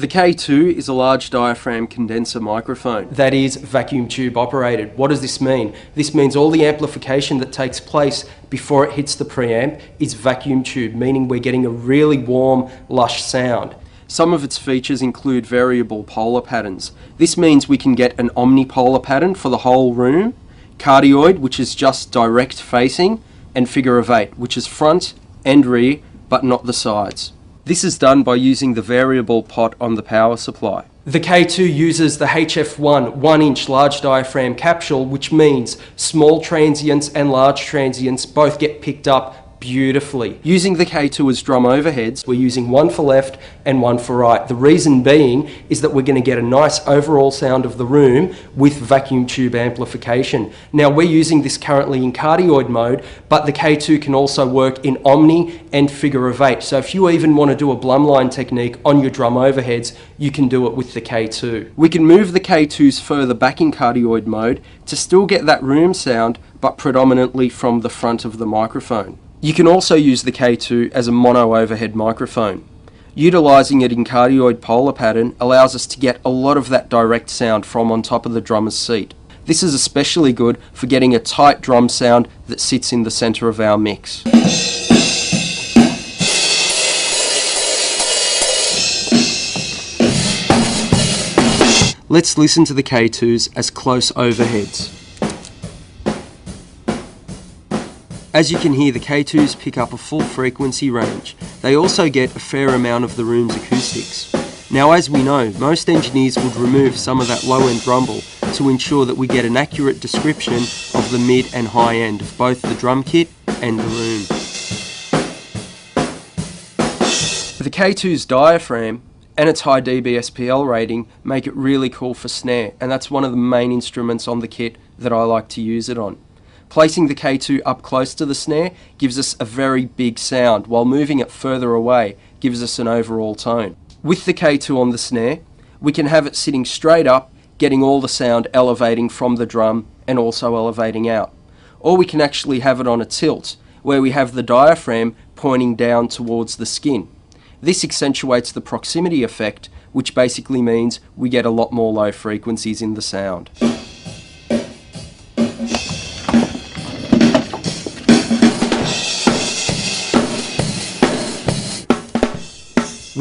The K2 is a large diaphragm condenser microphone that is vacuum tube operated. What does this mean? This means all the amplification that takes place before it hits the preamp is vacuum tube, meaning we're getting a really warm, lush sound. Some of its features include variable polar patterns. This means we can get an omnipolar pattern for the whole room, cardioid, which is just direct facing, and figure of 8, which is front and rear, but not the sides. This is done by using the variable pot on the power supply. The K2 uses the HF1 1-inch large diaphragm capsule, which means small transients and large transients both get picked up beautifully. Using the K2 as drum overheads, we're using one for left and one for right. The reason being is that we're going to get a nice overall sound of the room with vacuum tube amplification. Now we're using this currently in cardioid mode, but the K2 can also work in omni and figure of 8. So if you even want to do a blumline technique on your drum overheads, you can do it with the K2. We can move the K2s further back in cardioid mode to still get that room sound, but predominantly from the front of the microphone. You can also use the K2 as a mono overhead microphone. Utilising it in cardioid polar pattern allows us to get a lot of that direct sound from on top of the drummer's seat. This is especially good for getting a tight drum sound that sits in the centre of our mix. Let's listen to the K2s as close overheads. As you can hear, the K2s pick up a full frequency range. They also get a fair amount of the room's acoustics. Now, as we know, most engineers would remove some of that low-end rumble to ensure that we get an accurate description of the mid and high end of both the drum kit and the room. The K2's diaphragm and its high dBSPL rating make it really cool for snare, and that's one of the main instruments on the kit that I like to use it on. Placing the K2 up close to the snare gives us a very big sound, while moving it further away gives us an overall tone. With the K2 on the snare, we can have it sitting straight up, getting all the sound elevating from the drum and also elevating out. Or we can actually have it on a tilt, where we have the diaphragm pointing down towards the skin. This accentuates the proximity effect, which basically means we get a lot more low frequencies in the sound.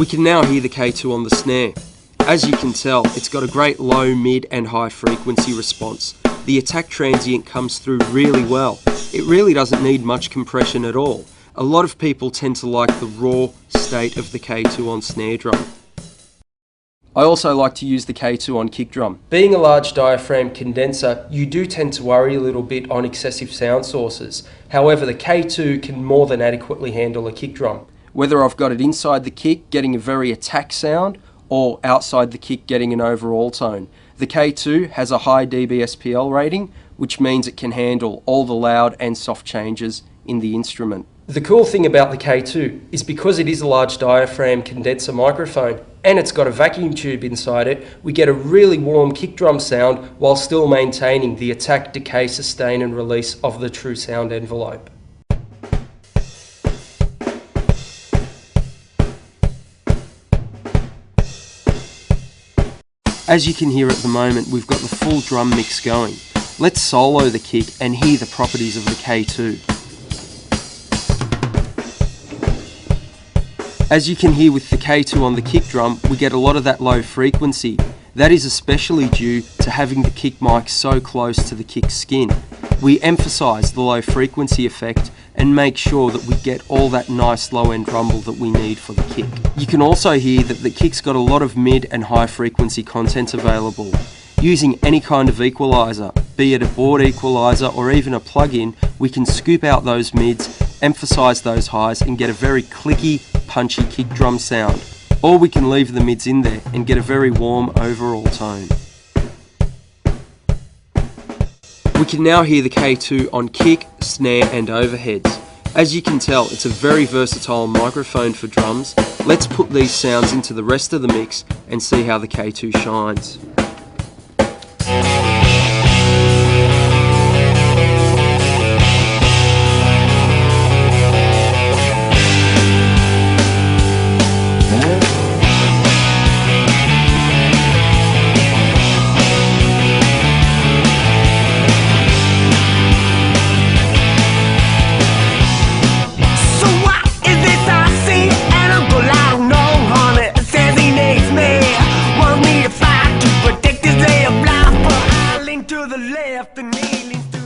We can now hear the K2 on the snare. As you can tell, it's got a great low, mid and high frequency response. The attack transient comes through really well. It really doesn't need much compression at all. A lot of people tend to like the raw state of the K2 on snare drum. I also like to use the K2 on kick drum. Being a large diaphragm condenser, you do tend to worry a little bit on excessive sound sources. However, the K2 can more than adequately handle a kick drum. Whether I've got it inside the kick getting a very attack sound or outside the kick getting an overall tone. The K2 has a high dBSPL rating, which means it can handle all the loud and soft changes in the instrument. The cool thing about the K2 is because it is a large diaphragm condenser microphone and it's got a vacuum tube inside it, we get a really warm kick drum sound while still maintaining the attack, decay, sustain and release of the true sound envelope. As you can hear at the moment, we've got the full drum mix going. Let's solo the kick and hear the properties of the K2. As you can hear with the K2 on the kick drum, we get a lot of that low frequency. That is especially due to having the kick mic so close to the kick skin. We emphasise the low frequency effect and make sure that we get all that nice low end rumble that we need for the kick. You can also hear that the kick's got a lot of mid and high frequency content available. Using any kind of equaliser, be it a board equaliser or even a plug-in, we can scoop out those mids, emphasise those highs and get a very clicky, punchy kick drum sound. Or we can leave the mids in there and get a very warm overall tone. We can now hear the K2 on kick, snare and overheads. As you can tell, it's a very versatile microphone for drums. Let's put these sounds into the rest of the mix and see how the K2 shines. to the left and he leans to